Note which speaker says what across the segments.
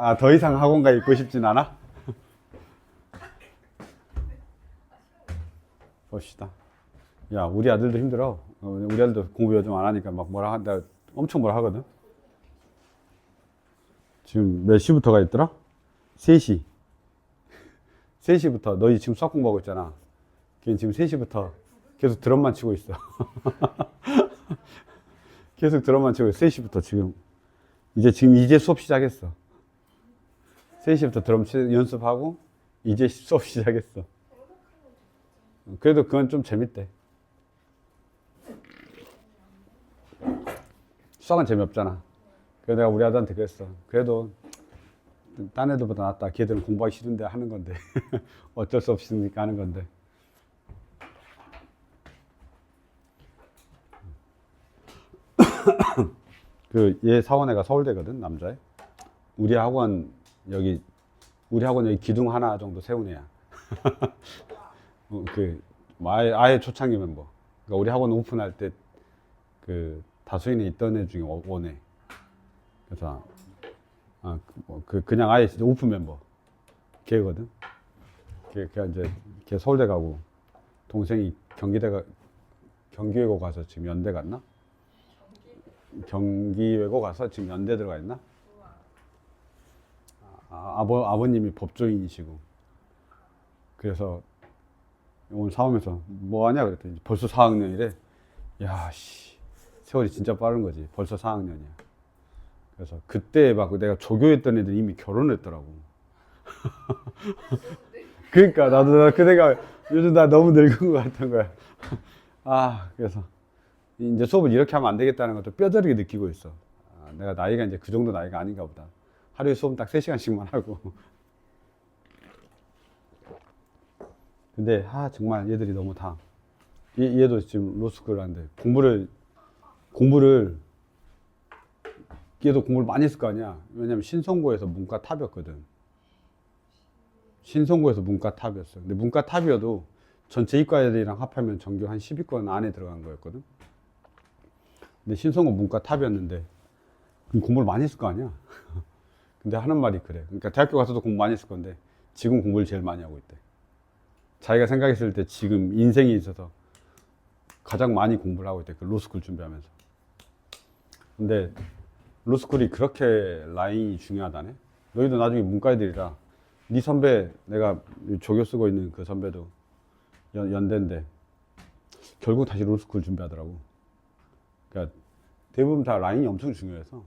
Speaker 1: 아, 더 이상 학원가 있고 싶진 않아? 봅시다. 야, 우리 아들도 힘들어. 우리 아들도 공부 요즘 안 하니까 막 뭐라 한다. 엄청 뭐라 하거든. 지금 몇 시부터가 있더라? 3시. 3시부터. 너희 지금 수학 공부하고 있잖아. 걔는 지금 3시부터 계속 드럼만 치고 있어. 계속 드럼만 치고 있어. 3시부터 지금. 이제 수업 시작했어. 3시부터 연습하고, 이제 수업 시작했어. 그래도 그건 좀 재밌대. 수학은 재미없잖아. 그래서 내가 우리 아들한테 그랬어. 그래도 딴 애들보다 낫다. 걔들은 공부하기 싫은데 하는 건데. 어쩔 수 없으니까 하는 건데. 얘 사원애가 서울대거든, 남자애. 우리 학원, 여기, 우리 학원 여기 기둥 하나 정도 세운 애야. 아예 초창기 멤버. 그러니까 우리 학원 오픈할 때, 다수인에 있던 애 중에 원애. 그래서, 그냥 아예 진짜 오픈 멤버. 걔거든. 걔가 이제, 걔 서울대 가고, 동생이 경기외고 가서 지금 연대 갔나? 경기외고 가서 지금 연대 들어가 있나? 아버님이 법조인이시고. 그래서 오늘 사오면서 뭐 하냐 그랬더니 벌써 4학년이래. 야, 씨. 세월이 진짜 빠른 거지. 벌써 4학년이야. 그래서 그때 막 내가 조교했던 애들 이미 결혼했더라고. 그러니까 나도 그 생각, 요즘 나 너무 늙은 것 같은 거야. 그래서 이제 수업을 이렇게 하면 안 되겠다는 것도 뼈저리게 느끼고 있어. 내가 나이가 이제 그 정도 나이가 아닌가 보다. 하루에 수업 딱 3시간씩만 하고. 근데 정말 얘들이 너무 얘도 지금 로스쿨 하는데 공부를 얘도 공부를 많이 했을 거 아니야. 왜냐면 신성고에서 문과 탑이었거든. 신성고에서 문과 탑이었어. 근데 문과 탑이어도 전체 이과 애들이랑 합하면 전교 한 10위권 안에 들어간 거였거든. 근데 신성고 문과 탑이었는데 그럼 공부를 많이 했을 거 아니야. 근데 하는 말이 그래. 그러니까 대학교 가서도 공부 많이 했을 건데 지금 공부를 제일 많이 하고 있대. 자기가 생각했을 때 지금 인생에 있어서 가장 많이 공부를 하고 있대. 그 로스쿨 준비하면서. 근데 로스쿨이 그렇게 라인이 중요하다네. 너희도 나중에 문과 애들이라 네 선배, 내가 조교 쓰고 있는 그 선배도 연대인데 결국 다시 로스쿨 준비하더라고. 그러니까 대부분 다 라인이 엄청 중요해서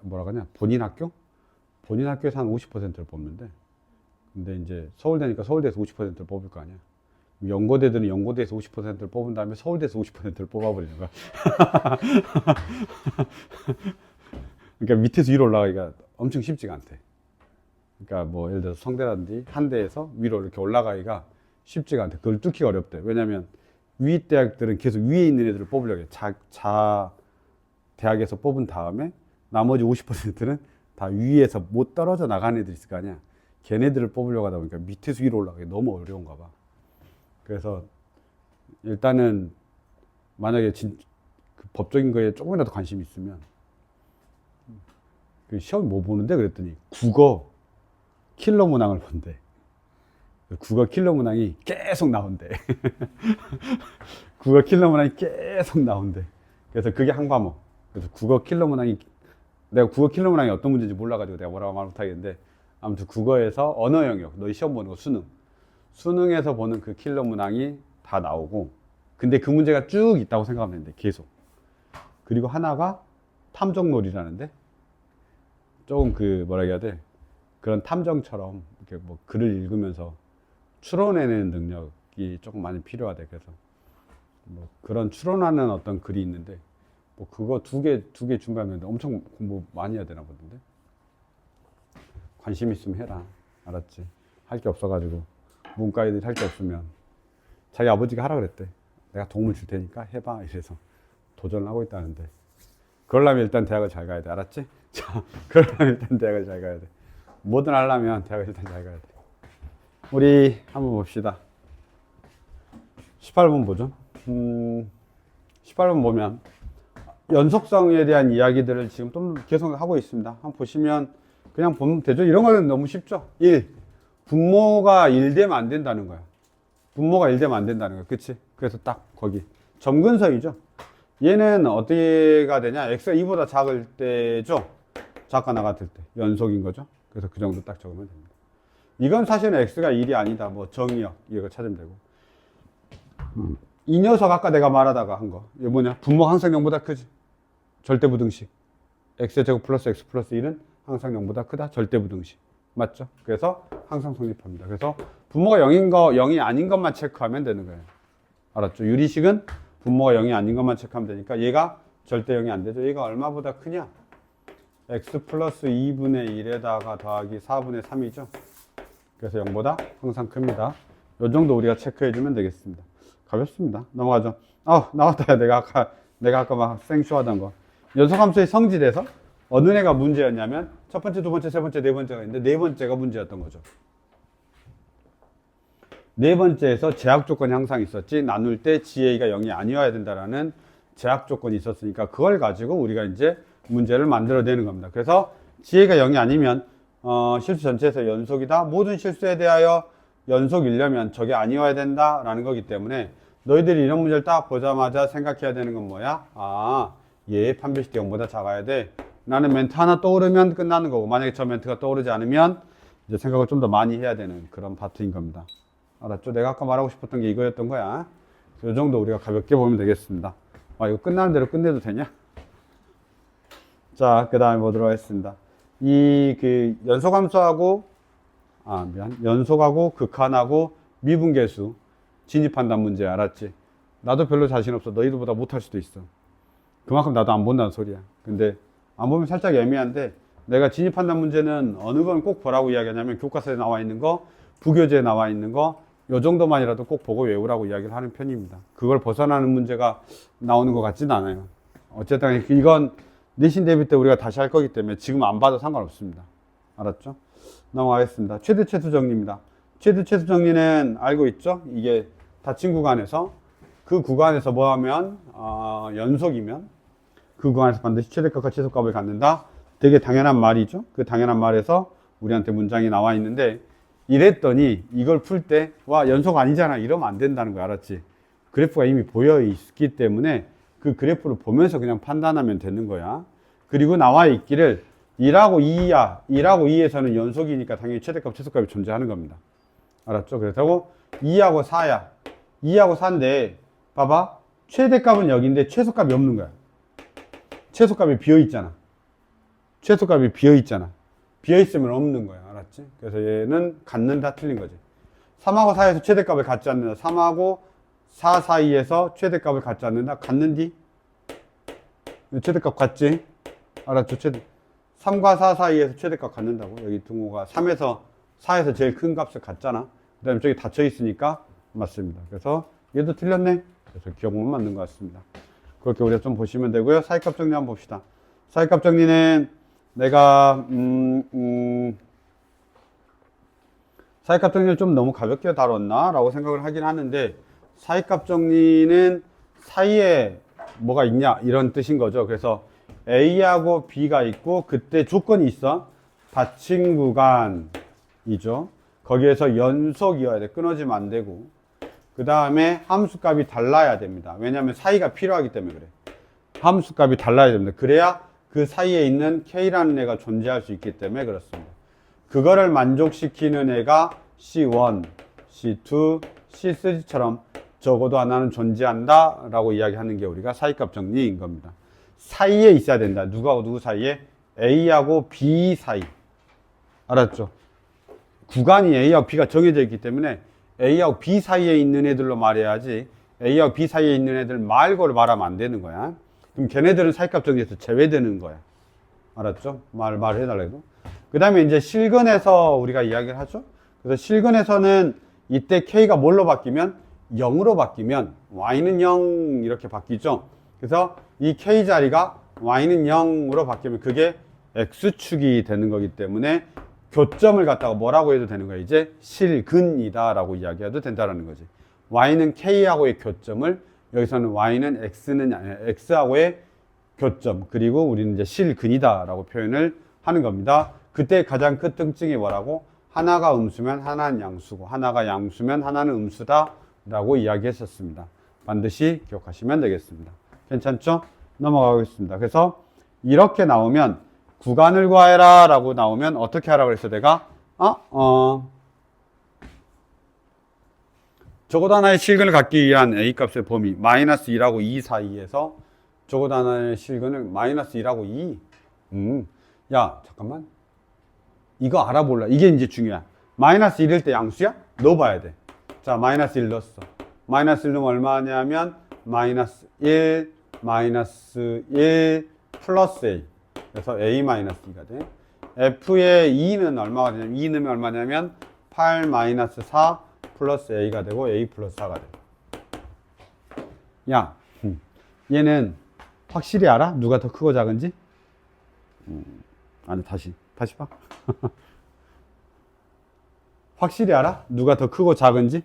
Speaker 1: 뭐라 그러냐, 본인 학교에서 한 50%를 뽑는데, 근데 이제 서울대니까 서울대에서 50%를 뽑을 거 아니야. 연고대들은 연고대에서 50%를 뽑은 다음에 서울대에서 50%를 뽑아버리는 거야. 그러니까 밑에서 위로 올라가기가 엄청 쉽지가 않대. 그러니까 뭐 예를 들어서 성대라든지 한대에서 위로 이렇게 올라가기가 쉽지가 않대. 그걸 뚫기가 어렵대. 왜냐면 위 대학들은 계속 위에 있는 애들을 뽑으려고 해. 대학에서 뽑은 다음에 나머지 50%는 다 위에서 못 떨어져 나가는 애들이 있을 거 아니야. 걔네들을 뽑으려고 하다 보니까 밑에서 위로 올라가기 너무 어려운가 봐. 그래서 일단은 만약에 그 법적인 거에 조금이라도 관심이 있으면 그 시험 뭐 보는데 그랬더니 국어 킬러 문항을 본대. 국어 킬러 문항이 계속 나온대. 국어 킬러 문항이 계속 나온대. 그래서 그게 한 과목. 그래서 내가 국어 킬러 문항이 어떤 문제인지 몰라가지고 내가 뭐라고 말 못하겠는데, 아무튼 국어에서 언어 영역, 너희 시험 보는 거 수능에서 보는 그 킬러 문항이 다 나오고, 근데 그 문제가 쭉 있다고 생각하면 되는데 계속. 그리고 하나가 탐정놀이라는데, 조금 뭐라 해야 돼, 그런 탐정처럼 이렇게 뭐 글을 읽으면서 추론해내는 능력이 조금 많이 필요하대. 그래서 뭐 그런 추론하는 어떤 글이 있는데, 뭐 그거 두 개 준비하면 엄청 공부 많이 해야 되나 보던데. 관심 있으면 해라. 알았지? 할 게 없어가지고 문과 애들이 할 게 없으면 자기 아버지가 하라 그랬대. 내가 도움을 줄 테니까 해봐 이래서 도전을 하고 있다는데, 그러려면 일단 대학을 잘 가야 돼. 알았지? 자, 그러려면 일단 대학을 잘 가야 돼. 뭐든 하려면 대학을 일단 잘 가야 돼. 우리 한번 봅시다. 18번 보죠. 18번 보면 연속성에 대한 이야기들을 지금 좀 계속 하고 있습니다. 한번 보시면 그냥 보면 되죠. 이런 거는 너무 쉽죠. 1. 분모가 1 되면 안 된다는 거야. 분모가 1 되면 안 된다는 거야. 그치? 그래서 딱 거기. 점근성이죠. 얘는 어디가 되냐? x가 2보다 작을 때죠. 작거나 같을 때. 연속인 거죠. 그래서 그 정도 딱 적으면 됩니다. 이건 사실은 x가 1이 아니다. 뭐 정의역. 이거 찾으면 되고. 이 녀석 아까 내가 말하다가 한 거. 이거 뭐냐? 분모가 항상 0보다 크지. 절대부등식. x제곱 플러스 x 플러스 1은 항상 0보다 크다. 절대부등식. 맞죠? 그래서 항상 성립합니다. 그래서 분모가 0인 거, 0이 아닌 것만 체크하면 되는 거예요. 알았죠? 유리식은 분모가 0이 아닌 것만 체크하면 되니까 얘가 절대 0이 안 되죠. 얘가 얼마보다 크냐? x 플러스 2분의 1에다가 더하기 4분의 3이죠. 그래서 0보다 항상 큽니다. 요 정도 우리가 체크해주면 되겠습니다. 가볍습니다. 넘어가죠. 나왔다. 내가 아까 막 생쇼하던 거. 연속함수의 성질에서 어느 애가 문제였냐면 첫 번째, 두 번째, 세 번째, 네 번째가 있는데 네 번째가 문제였던 거죠. 네 번째에서 제약 조건이 항상 있었지. 나눌 때 GA가 0이 아니어야 된다라는 제약 조건이 있었으니까 그걸 가지고 우리가 이제 문제를 만들어내는 겁니다. 그래서 GA가 0이 아니면 실수 전체에서 연속이다. 모든 실수에 대하여 연속이려면 저게 아니어야 된다라는 거기 때문에 너희들이 이런 문제를 딱 보자마자 생각해야 되는 건 뭐야? 얘 판별식 0보다 작아야 돼. 나는 멘트 하나 떠오르면 끝나는 거고 만약에 저 멘트가 떠오르지 않으면 이제 생각을 좀 더 많이 해야 되는 그런 파트인 겁니다. 알았죠? 내가 아까 말하고 싶었던 게 이거였던 거야. 이 정도 우리가 가볍게 보면 되겠습니다. 이거 끝나는 대로 끝내도 되냐? 자, 그 다음에 보도록 하겠습니다. 연속함수하고 연속하고 극한하고 미분계수 진입한다는 문제 알았지? 나도 별로 자신 없어. 너희들보다 못할 수도 있어. 그만큼 나도 안 본다는 소리야. 근데 안 보면 살짝 애매한데 내가 진입한다는 문제는 어느 건 꼭 보라고 이야기하냐면 교과서에 나와 있는 거, 부교재에 나와 있는 거, 요 정도만이라도 꼭 보고 외우라고 이야기를 하는 편입니다. 그걸 벗어나는 문제가 나오는 것 같지는 않아요. 어쨌든 이건 내신 대비 때 우리가 다시 할 거기 때문에 지금 안 봐도 상관없습니다. 알았죠? 넘어가겠습니다. 최대 최소 정리입니다. 최대 최소 정리는 알고 있죠? 이게 닫힌 구간에서 그 구간에서 뭐 하면 연속이면 그 구간에서 반드시 최대값과 최소값을 갖는다. 되게 당연한 말이죠. 그 당연한 말에서 우리한테 문장이 나와 있는데 이랬더니 이걸 풀 때 와 연속 아니잖아 이러면 안 된다는 거 알았지? 그래프가 이미 보여 있기 때문에 그 그래프를 보면서 그냥 판단하면 되는 거야. 그리고 나와 있기를 1하고 2야. 1하고 2에서는 연속이니까 당연히 최대값 최소값이 존재하는 겁니다. 알았죠? 그렇다고 2하고 4야. 2하고 4인데 봐봐. 최대값은 여기인데 최소값이 없는 거야. 최소값이 비어있잖아. 최소값이 비어있잖아. 비어있으면 없는 거야. 알았지? 그래서 얘는 갖는다 틀린 거지. 3하고 4에서 최대값을 갖지 않는다. 3하고 4 사이에서 최대값을 갖지 않는다. 갖는디? 최대값 갖지? 알았죠? 3과 4 사이에서 최대값 갖는다고. 여기 등호가 3에서 4에서 제일 큰 값을 갖잖아. 그 다음에 저기 닫혀 있으니까 맞습니다. 그래서 얘도 틀렸네. 그래서 기억만 맞는 것 같습니다. 그렇게 우리가 좀 보시면 되고요. 사이값 정리 한번 봅시다. 사이값 정리는 내가 사이값 정리를 좀 너무 가볍게 다뤘나? 라고 생각을 하긴 하는데 사이값 정리는 사이에 뭐가 있냐? 이런 뜻인 거죠. 그래서 A하고 B가 있고 그때 조건이 있어. 닫힌 구간이죠. 거기에서 연속이어야 돼. 끊어지면 안 되고. 그 다음에 함수값이 달라야 됩니다. 왜냐하면 사이가 필요하기 때문에 그래. 함수값이 달라야 됩니다. 그래야 그 사이에 있는 K라는 애가 존재할 수 있기 때문에 그렇습니다. 그거를 만족시키는 애가 C1, C2, C3처럼 적어도 하나는 존재한다 라고 이야기하는 게 우리가 사이값 정리인 겁니다. 사이에 있어야 된다. 누구하고 누구 사이에? A하고 B 사이. 알았죠? 구간이 A하고 B가 정해져 있기 때문에 A하고 B 사이에 있는 애들로 말해야지 A하고 B 사이에 있는 애들 말고를 말하면 안 되는 거야. 그럼 걔네들은 사이값 정리에서 제외되는 거야. 알았죠? 말해달라 해도. 그 다음에 이제 실근에서 우리가 이야기를 하죠. 그래서 실근에서는 이때 K가 뭘로 바뀌면 0으로 바뀌면 Y는 0 이렇게 바뀌죠. 그래서 이 K 자리가 Y는 0으로 바뀌면 그게 X축이 되는 거기 때문에 교점을 갖다가 뭐라고 해도 되는 거야. 이제 실근이다 라고 이야기해도 된다는 거지. Y는 K하고의 교점을 여기서는 Y는 X는 아니야. X하고의 교점, 그리고 우리는 이제 실근이다 라고 표현을 하는 겁니다. 그때 가장 큰 특징이 뭐라고? 하나가 음수면 하나는 양수고 하나가 양수면 하나는 음수다 라고 이야기했었습니다. 반드시 기억하시면 되겠습니다. 괜찮죠? 넘어가겠습니다. 그래서 이렇게 나오면 구간을 구하여라 라고 나오면 어떻게 하라고 그랬어 내가? 적어도 하나의 실근을 갖기 위한 A값의 범위 마이너스 2하고 2 사이에서 적어도 하나의 실근을 마이너스 1하고 2. 야 잠깐만 이거 알아볼라. 이게 이제 중요해. 마이너스 1일 때 양수야? 넣어봐야 돼. 자 마이너스 1 넣었어. 마이너스 1 넣으면 얼마냐면 마이너스 1 마이너스 1 플러스 A. 그래서 A 마이너스 2가 돼. F의 2는 얼마가 되냐면 2 넣으면 얼마냐면 8 마이너스 4 플러스 A가 되고 A 플러스 4가 돼. 야 얘는 확실히 알아? 누가 더 크고 작은지? 아니 다시 봐. 확실히 알아? 누가 더 크고 작은지?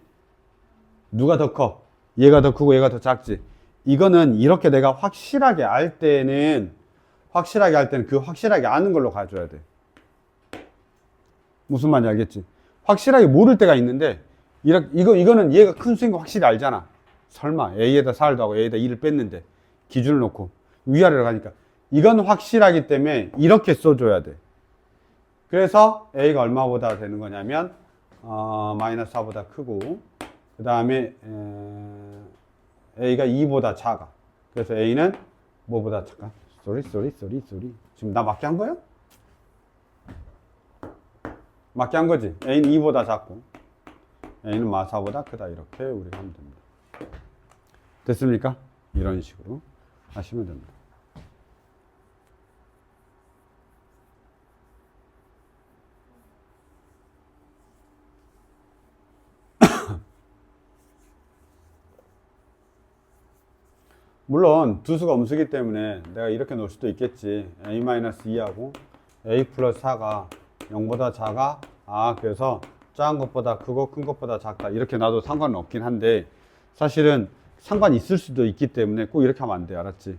Speaker 1: 누가 더 커? 얘가 더 크고 얘가 더 작지? 이거는 이렇게 내가 확실하게 알 때는 그 확실하게 아는 걸로 가져야 돼. 무슨 말인지 알겠지? 확실하게 모를 때가 있는데 이거는 얘가 큰 수인 거 확실히 알잖아. 설마 A에다 4를 더하고 A에다 2를 뺐는데 기준을 놓고 위아래로 가니까 이건 확실하기 때문에 이렇게 써줘야 돼. 그래서 A가 얼마보다 되는 거냐면 마이너스 4보다 크고 그 다음에 A가 2보다 작아. 그래서 A는 뭐보다 잠깐 쏘리 지금 나 맞게 한 거야? 맞게 한 거지. A는 2보다 작고 A는 마 4보다 크다. 이렇게 우리가 하면 됩니다. 됐습니까? 이런 식으로 하시면 됩니다. 물론 두 수가 음수기 때문에 내가 이렇게 놓을 수도 있겠지. A-2하고 A 플러스 4가 0보다 작아. 그래서 작은 것보다 크고 큰 것보다 작다. 이렇게 놔도 상관은 없긴 한데 사실은 상관이 있을 수도 있기 때문에 꼭 이렇게 하면 안 돼. 알았지?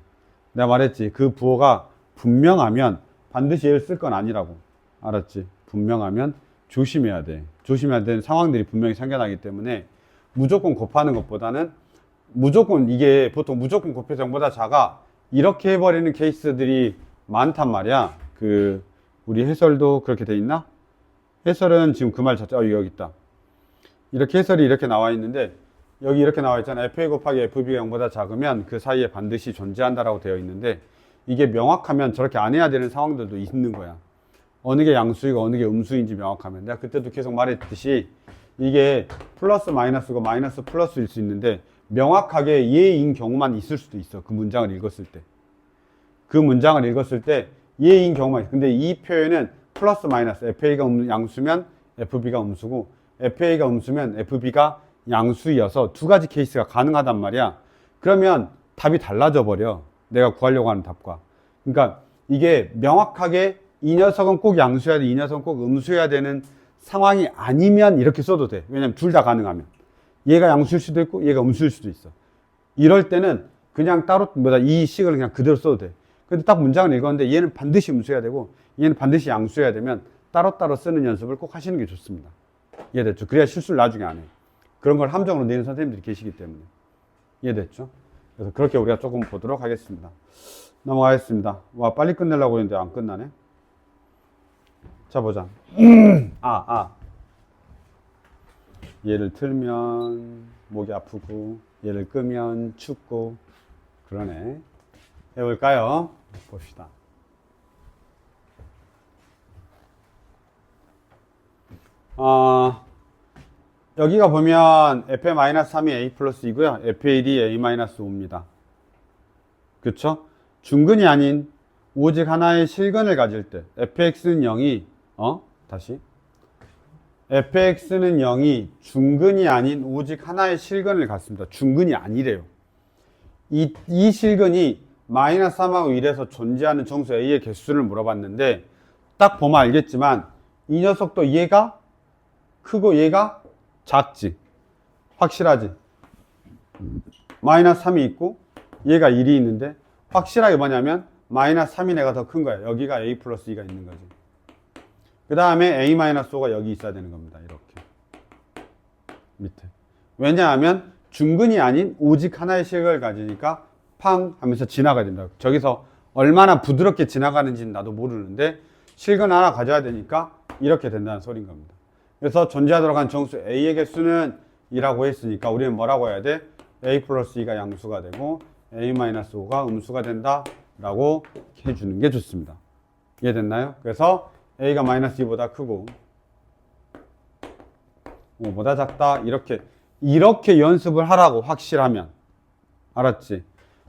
Speaker 1: 내가 말했지. 그 부호가 분명하면 반드시 얘를 쓸 건 아니라고. 알았지? 분명하면 조심해야 돼. 조심해야 되는 상황들이 분명히 생겨나기 때문에 무조건 곱하는 것보다는 이게 보통 무조건 곱해서 0보다 작아. 이렇게 해버리는 케이스들이 많단 말이야. 우리 해설도 그렇게 돼 있나? 해설은 지금 그 말 자체, 여기 있다. 이렇게 해설이 이렇게 나와 있는데, 여기 이렇게 나와 있잖아. FA 곱하기 FB가 0보다 작으면 그 사이에 반드시 존재한다라고 되어 있는데, 이게 명확하면 저렇게 안 해야 되는 상황들도 있는 거야. 어느 게 양수이고 어느 게 음수인지 명확하면. 내가 그때도 계속 말했듯이, 이게 플러스 마이너스고 마이너스 플러스일 수 있는데, 명확하게 예인 경우만 있을 수도 있어. 그 문장을 읽었을 때. 그 문장을 읽었을 때 예인 경우만 있어. 근데 이 표현은 플러스 마이너스 FA가 양수면 FB가 음수고 FA가 음수면 FB가 양수이어서 두 가지 케이스가 가능하단 말이야. 그러면 답이 달라져 버려. 내가 구하려고 하는 답과. 그러니까 이게 명확하게 이 녀석은 꼭 양수여야 돼. 이 녀석은 꼭 음수여야 되는 상황이 아니면 이렇게 써도 돼. 왜냐면 둘 다 가능하면. 얘가 양수일 수도 있고 얘가 음수일 수도 있어. 이럴 때는 그냥 따로 이 식을 그냥 그대로 써도 돼. 근데 딱 문장을 읽었는데 얘는 반드시 음수여야 되고 얘는 반드시 양수여야 되면 따로따로 쓰는 연습을 꼭 하시는 게 좋습니다. 이해됐죠? 그래야 실수를 나중에 안 해. 그런 걸 함정으로 내는 선생님들이 계시기 때문에. 이해됐죠? 그래서 그렇게 우리가 조금 보도록 하겠습니다. 넘어가겠습니다. 와, 빨리 끝내려고 했는데 안 끝나네. 자, 보자. 얘를 틀면 목이 아프고 얘를 끄면 춥고 그러네. 해볼까요? 봅시다. 여기가 보면 fA-3이 a 플러스 2고요. FAD a-5입니다. 그쵸? 중근이 아닌 오직 하나의 실근을 가질 때 fx는 0이 다시 fx는 0이 중근이 아닌 오직 하나의 실근을 갖습니다. 중근이 아니래요. 이 실근이 마이너스 3하고 1에서 존재하는 정수 A의 개수를 물어봤는데 딱 보면 알겠지만 이 녀석도 얘가 크고 얘가 작지. 확실하지. 마이너스 3이 있고 얘가 1이 있는데 확실하게 뭐냐면 마이너스 3인 애가 더 큰 거야. 여기가 a 플러스 2가 있는 거지. 그 다음에 a 마이너스 5가 여기 있어야 되는 겁니다. 이렇게 밑에. 왜냐하면 중근이 아닌 오직 하나의 실각을 가지니까 팡 하면서 지나가야 됩니다. 저기서 얼마나 부드럽게 지나가는지는 나도 모르는데 실근 하나 가져야 되니까 이렇게 된다는 소린 겁니다. 그래서 존재하도록 한 정수 a의 개수는 2라고 했으니까 우리는 뭐라고 해야 돼? a 플러스 2가 양수가 되고 a 마이너스 5가 음수가 된다 라고 해주는 게 좋습니다. 이해됐나요? 그래서 a가 마이너스 2보다 크고 5보다 작다 이렇게 연습을 하라고 확실하면. 알았지?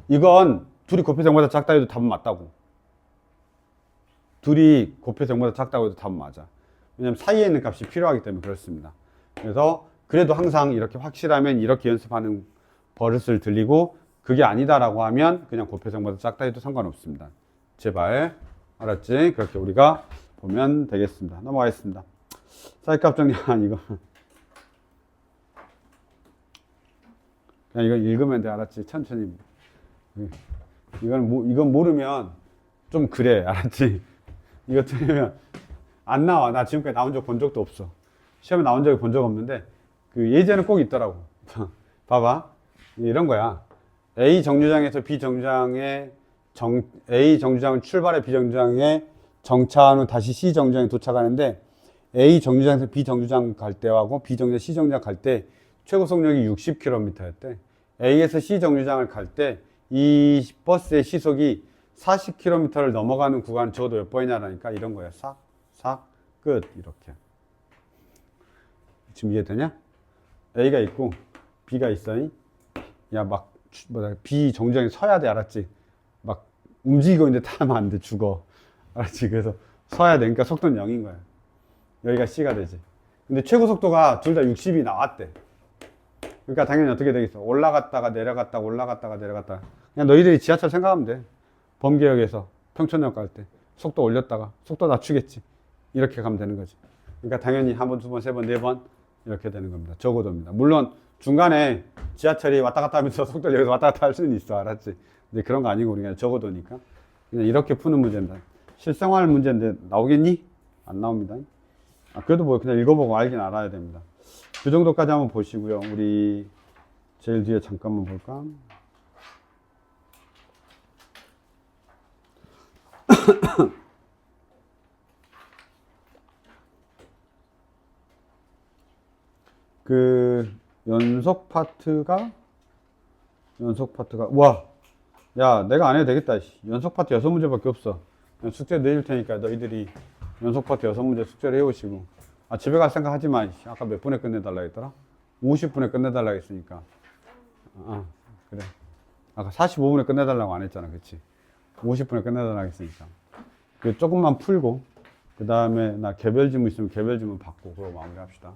Speaker 1: 이건 둘이 곱해서 0보다 작다 해도 답은 맞다고. 둘이 곱해서 0보다 작다고 해도 답은 맞아. 왜냐면 사이에 있는 값이 필요하기 때문에 그렇습니다. 그래서 그래도 항상 이렇게 확실하면 이렇게 연습하는 버릇을 들이고 그게 아니다라고 하면 그냥 곱해서 0보다 작다 해도 상관없습니다. 제발. 알았지? 그렇게 우리가 보면 되겠습니다. 넘어가겠습니다. 사이값 정리한 이거. 그냥 이건 읽으면 돼. 알았지? 천천히. 이건 모르면 좀 그래. 알았지? 이거 틀리면 안 나와. 나 지금까지 나온 적 본 적도 없어. 시험에 나온 적이 본 적 없는데 그 예제는 꼭 있더라고. 봐봐. 이런 거야. A 정류장에서 B 정류장에 A 정류장은 출발해 B 정류장에 정차한 후 다시 C 정류장에 도착하는데 A 정류장에서 B 정류장 갈 때하고 B 정류장 C 정류장 갈 때 최고 속력이 60km였대. A에서 C 정류장을 갈 때 이 버스의 시속이 40km를 넘어가는 구간 적어도 몇 번이냐라니까 이런 거야. 싹, 끝. 이렇게. 지금 이해되냐? A가 있고 B가 있어. 야, B 정류장에 서야 돼. 알았지? 막 움직이고 있는데 타면 안 돼. 죽어. 알았지? 그래서 서야 되니까 속도는 0인 거야. 여기가 C가 되지. 근데 최고 속도가 둘 다 60이 나왔대. 그러니까 당연히 어떻게 되겠어? 올라갔다가 내려갔다가 올라갔다가 내려갔다가. 그냥 너희들이 지하철 생각하면 돼. 범계역에서 평촌역 갈 때 속도 올렸다가 속도 낮추겠지. 이렇게 가면 되는 거지. 그러니까 당연히 한 번, 두 번, 세 번, 네 번 이렇게 되는 겁니다. 적어도입니다. 물론 중간에 지하철이 왔다 갔다 하면서 속도를 여기서 왔다 갔다 할 수는 있어. 알았지? 근데 그런 거 아니고 우리가 적어도니까 그냥 이렇게 푸는 문제입니다. 실생활 문제인데 나오겠니? 안 나옵니다. 그래도 뭐 그냥 읽어보고 알긴 알아야 됩니다. 그 정도까지 한번 보시고요. 우리 제일 뒤에 잠깐만 볼까? 그 연속 파트가 와, 야, 내가 안 해도 되겠다. 연속 파트 6문제밖에 없어. 숙제 내줄 테니까 너희들이 연속 파트 6문제 숙제를 해오시고. 집에 갈 생각 하지 마. 아까 몇 분에 끝내달라 했더라? 50분에 끝내달라 했으니까. 그래. 아까 45분에 끝내달라고 안 했잖아. 그치? 50분에 끝내달라 했으니까. 조금만 풀고, 그 다음에 나 개별 질문 있으면 개별 질문 받고, 그러고 마무리 합시다.